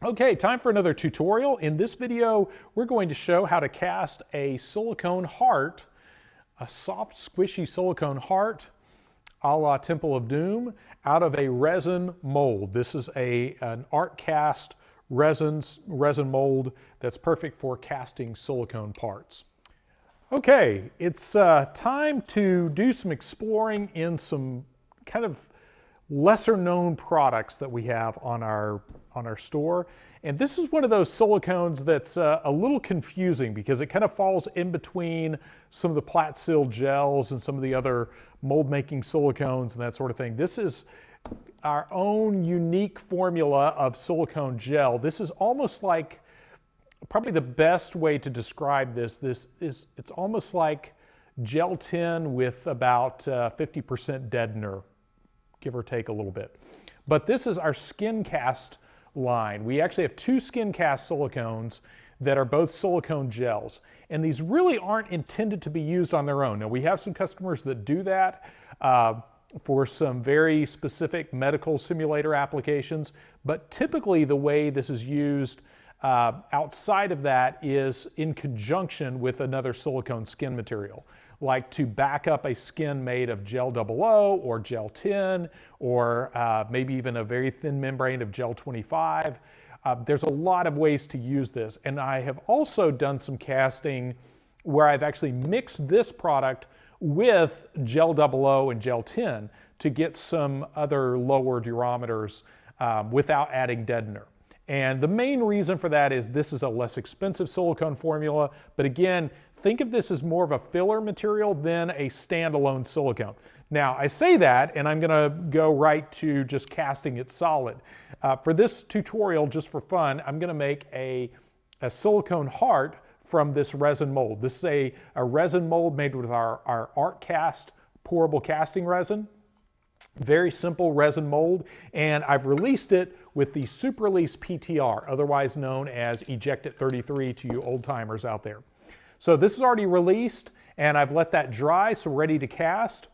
Okay, time for another tutorial. In this video, we're going to show how to cast a silicone heart, a soft, squishy silicone heart, a la Temple of Doom, out of a resin mold. This is an art cast resin mold that's perfect for casting silicone parts. Okay, it's time to do some exploring in some kind of lesser known products that we have on our store. And this is one of those silicones that's a little confusing because it kind of falls in between some of the Plat-Sil gels and some of the other mold making silicones and that sort of thing. This is our own unique formula of silicone gel. This is almost like, probably the best way to describe this, it's almost like gel tin with about 50% deadener, give or take a little bit. But this is our Skin Cast line. We actually have two Skin Cast silicones that are both silicone gels. And these really aren't intended to be used on their own. Now, we have some customers that do that for some very specific medical simulator applications, but typically the way this is used outside of that is in conjunction with another silicone skin material, like to back up a skin made of gel 00 or gel 10, or maybe even a very thin membrane of gel 25. There's a lot of ways to use this. And I have also done some casting where I've actually mixed this product with gel 00 and gel 10 to get some other lower durometers without adding deadener. And the main reason for that is this is a less expensive silicone formula, but again, think of this as more of a filler material than a standalone silicone. Now, I say that, and I'm gonna go right to just casting it solid. For this tutorial, just for fun, I'm gonna make a silicone heart from this resin mold. This is a resin mold made with our art cast pourable casting resin. Very simple resin mold, and I've released it with the Super Release PTR, otherwise known as Eject It 33 to you old timers out there. So this is already released, and I've let that dry, so ready to cast.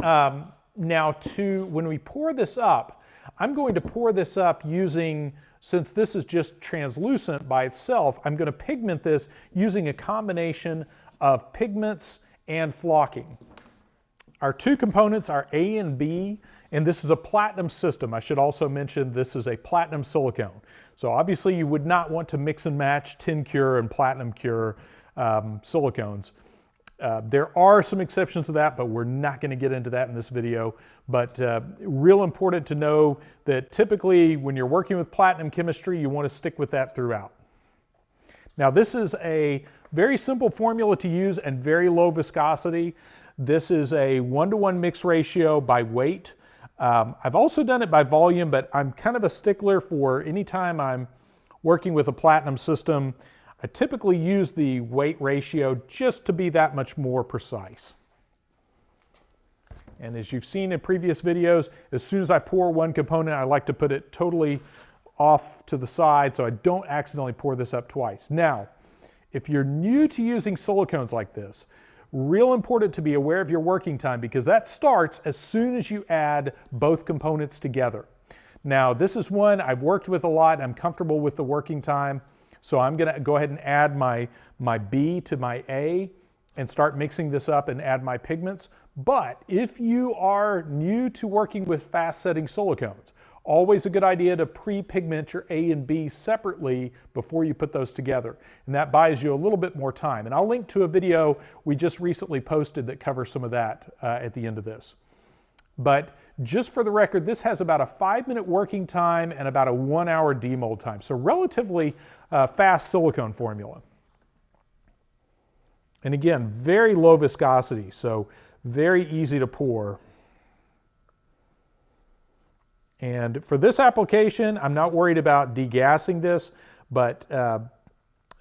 Now, when we pour this up, I'm going to pour this up using, since this is just translucent by itself, I'm going to pigment this using a combination of pigments and flocking. Our two components are A and B, and this is a platinum system. I should also mention this is a platinum silicone. So obviously you would not want to mix and match tin cure and platinum cure silicones. There are some exceptions to that, but we're not going to get into that in this video. But real important to know that typically when you're working with platinum chemistry, you want to stick with that throughout. Now, this is a very simple formula to use and very low viscosity. This is a 1-to-1 mix ratio by weight. I've also done it by volume, but I'm kind of a stickler for anytime I'm working with a platinum system. I typically use the weight ratio just to be that much more precise. And as you've seen in previous videos, as soon as I pour one component, I like to put it totally off to the side so I don't accidentally pour this up twice. Now, if you're new to using silicones like this, real important to be aware of your working time because that starts as soon as you add both components together. Now, this is one I've worked with a lot. I'm comfortable with the working time. So I'm going to go ahead and add my B to my A and start mixing this up and add my pigments. But if you are new to working with fast setting silicones, always a good idea to pre-pigment your A and B separately before you put those together. And that buys you a little bit more time. And I'll link to a video we just recently posted that covers some of that at the end of this. But just for the record, this has about a 5-minute working time and about a 1-hour demold time. So relatively fast silicone formula. And again, very low viscosity, so very easy to pour. And for this application, I'm not worried about degassing this, but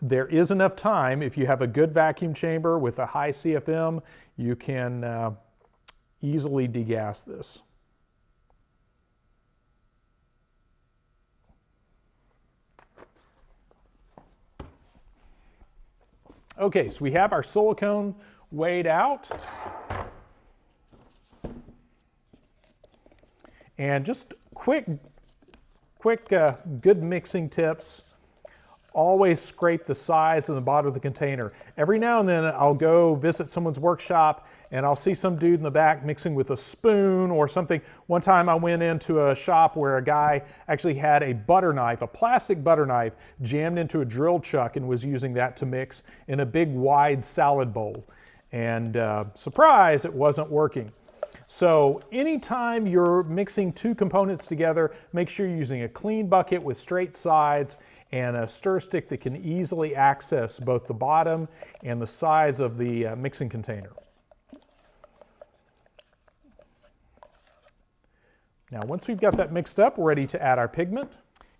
there is enough time. If you have a good vacuum chamber with a high CFM, you can easily degas this. Okay, so we have our silicone weighed out. And just quick quick, good mixing tips. Always scrape the sides and the bottom of the container. Every now and then I'll go visit someone's workshop and I'll see some dude in the back mixing with a spoon or something. One time I went into a shop where a guy actually had a butter knife, a plastic butter knife, jammed into a drill chuck and was using that to mix in a big wide salad bowl. And surprise, it wasn't working. So anytime you're mixing two components together, make sure you're using a clean bucket with straight sides and a stir stick that can easily access both the bottom and the sides of the mixing container. Now, once we've got that mixed up, we're ready to add our pigment.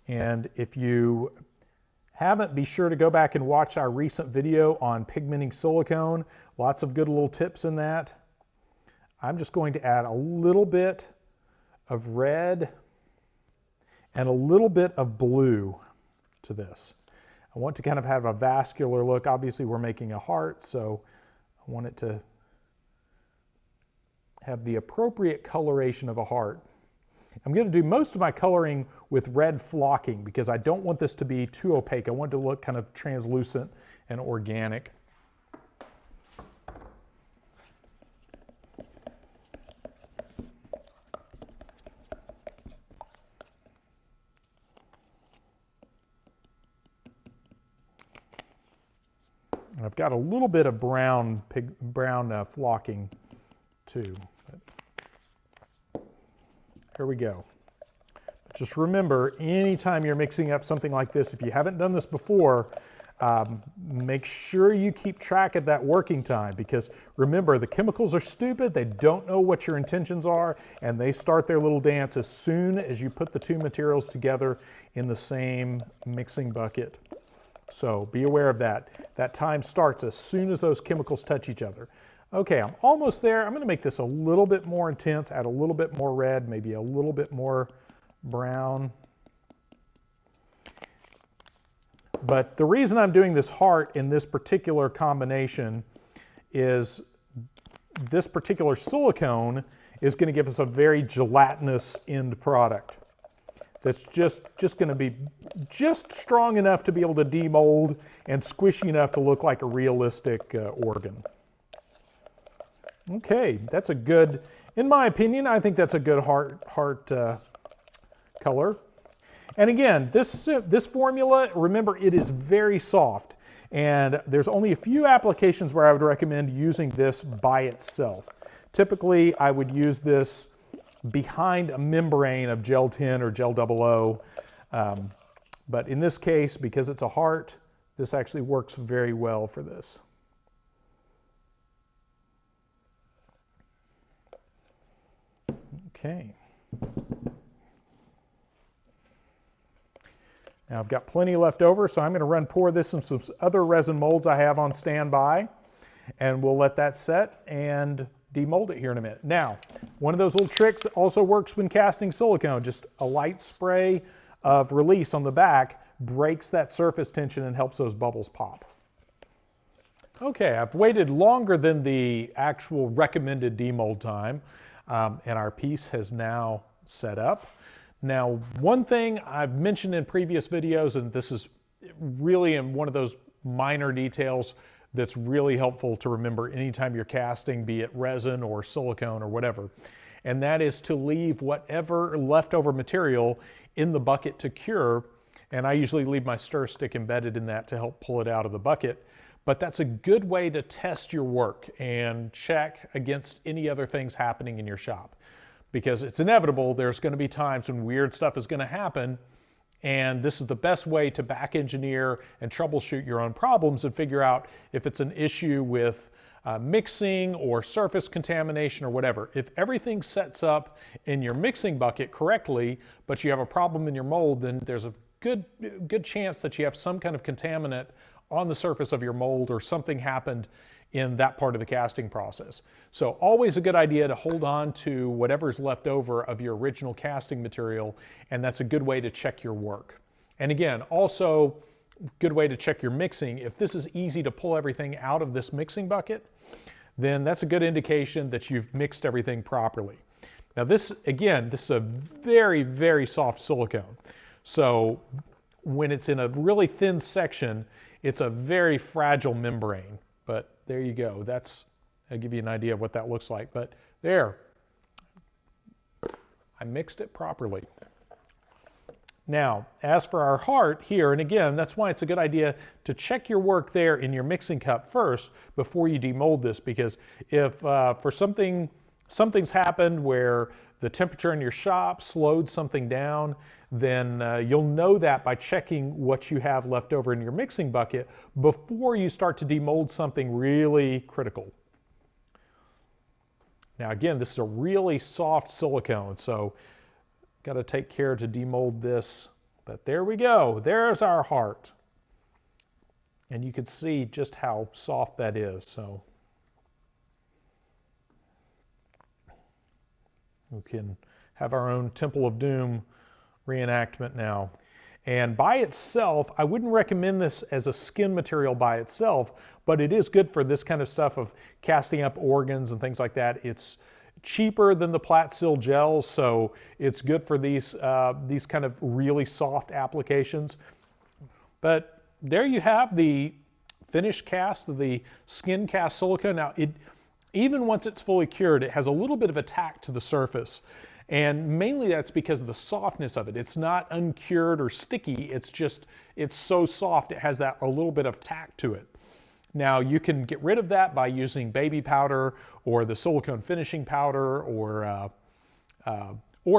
And if you haven't, be sure to go back and watch our recent video on pigmenting silicone. Lots of good little tips in that. I'm just going to add a little bit of red and a little bit of blue to this. I want to kind of have a vascular look. Obviously, we're making a heart, so I want it to have the appropriate coloration of a heart. I'm going to do most of my coloring with red flocking because I don't want this to be too opaque. I want it to look kind of translucent and organic. And I've got a little bit of brown flocking too. Here we go. Just remember, anytime you're mixing up something like this, if you haven't done this before, make sure you keep track of that working time, because remember, the chemicals are stupid. They don't know what your intentions are, and they start their little dance as soon as you put the two materials together in the same mixing bucket. So be aware of that. That time starts as soon as those chemicals touch each other. Okay, I'm almost there. I'm going to make this a little bit more intense, add a little bit more red, maybe a little bit more brown. But the reason I'm doing this heart in this particular combination is this particular silicone is going to give us a very gelatinous end product that's just going to be just strong enough to be able to demold and squishy enough to look like a realistic organ. Okay, that's a good, in my opinion, I think that's a good heart color. And again, this formula, remember, it is very soft. And there's only a few applications where I would recommend using this by itself. Typically, I would use this behind a membrane of Gel 10 or Gel 00. But in this case, because it's a heart, this actually works very well for this. Okay. Now I've got plenty left over, so I'm going to pour this in some other resin molds I have on standby, and we'll let that set and demold it here in a minute. Now, one of those little tricks that also works when casting silicone, just a light spray of release on the back breaks that surface tension and helps those bubbles pop. Okay, I've waited longer than the actual recommended demold time. And our piece has now set up. Now, one thing I've mentioned in previous videos, and this is really in one of those minor details that's really helpful to remember anytime you're casting, be it resin or silicone or whatever, and that is to leave whatever leftover material in the bucket to cure. And I usually leave my stir stick embedded in that to help pull it out of the bucket. But that's a good way to test your work and check against any other things happening in your shop. Because it's inevitable, there's going to be times when weird stuff is going to happen, and this is the best way to back engineer and troubleshoot your own problems and figure out if it's an issue with mixing or surface contamination or whatever. If everything sets up in your mixing bucket correctly, but you have a problem in your mold, then there's a good chance that you have some kind of contaminant on the surface of your mold, or something happened in that part of the casting process. So always a good idea to hold on to whatever's left over of your original casting material, and that's a good way to check your work. And again, also good way to check your mixing. If this is easy to pull everything out of this mixing bucket, then that's a good indication that you've mixed everything properly. Now this, again, this is a very, very soft silicone. So when it's in a really thin section, it's a very fragile membrane. But there you go. I'll give you an idea of what that looks like. But there, I mixed it properly. Now, as for our heart here, and again, that's why it's a good idea to check your work there in your mixing cup first before you demold this, because if for something's happened where the temperature in your shop slowed something down, then you'll know that by checking what you have left over in your mixing bucket before you start to demold something really critical. Now again, this is a really soft silicone, so got to take care to demold this. But there we go. There's our heart. And you can see just how soft that is. So we can have our own Temple of Doom reenactment now. And by itself, I wouldn't recommend this as a skin material by itself, but it is good for this kind of stuff of casting up organs and things like that. It's cheaper than the Plat-Sil gels, so it's good for these kind of really soft applications. But there you have the finished cast of the Skin Cast Silicone. Now, even once it's fully cured, it has a little bit of a tack to the surface. And mainly that's because of the softness of it. It's not uncured or sticky, it's so soft it has that a little bit of tack to it. Now you can get rid of that by using baby powder or the silicone finishing powder, or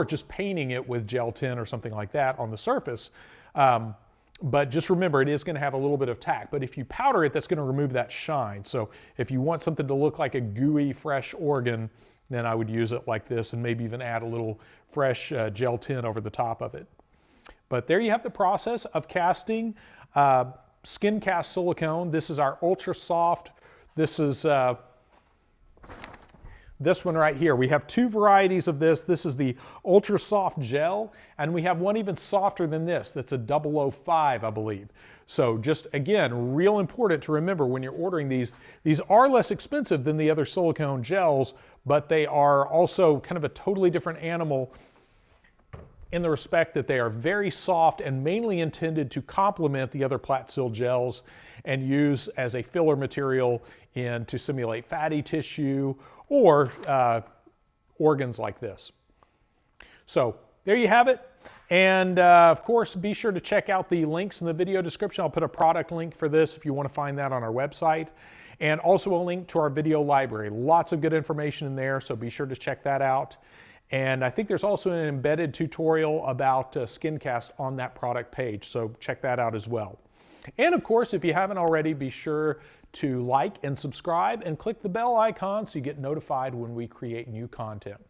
just painting it with gel tin or something like that on the surface. But just remember, it is going to have a little bit of tack. But if you powder it, that's going to remove that shine. So if you want something to look like a gooey, fresh organ, then I would use it like this and maybe even add a little fresh gel tin over the top of it. But there you have the process of casting Skin Cast Silicone. This is our ultra soft. This is this one right here. We have two varieties of this. This is the ultra soft gel, and we have one even softer than this. That's a 005, I believe. So just again, real important to remember when you're ordering these are less expensive than the other silicone gels, but they are also kind of a totally different animal in the respect that they are very soft and mainly intended to complement the other Plat-Sil gels and use as a filler material to simulate fatty tissue or organs like this. So there you have it. And of course, be sure to check out the links in the video description. I'll put a product link for this if you want to find that on our website. And also a link to our video library. Lots of good information in there, so be sure to check that out. And I think there's also an embedded tutorial about Skin Cast on that product page, so check that out as well. And of course, if you haven't already, be sure to like and subscribe and click the bell icon so you get notified when we create new content.